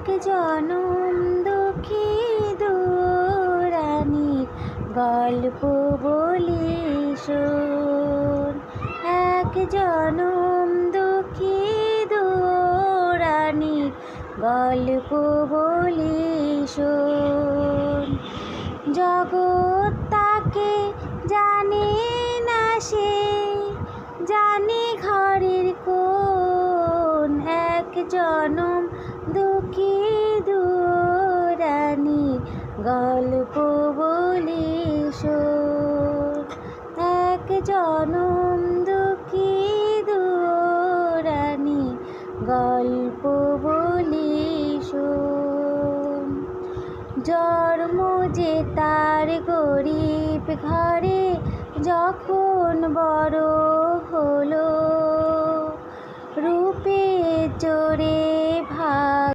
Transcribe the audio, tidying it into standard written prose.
এক জনম দুঃখী দুরানির গল্প বলি শোন। এক জনম দুঃখী দুরানির গল্প বলি শোন। জগৎ তাকে জানে না, সে জানে ঘরের কোণ। এক জনম দুঃখী দুরানির গল্প বলি শোন। এক জনম দুঃখী দুরানির গল্প বলি শোন। জন্ম যে তার গরিব ঘরে, যখন বড় হলো রূপে জোরে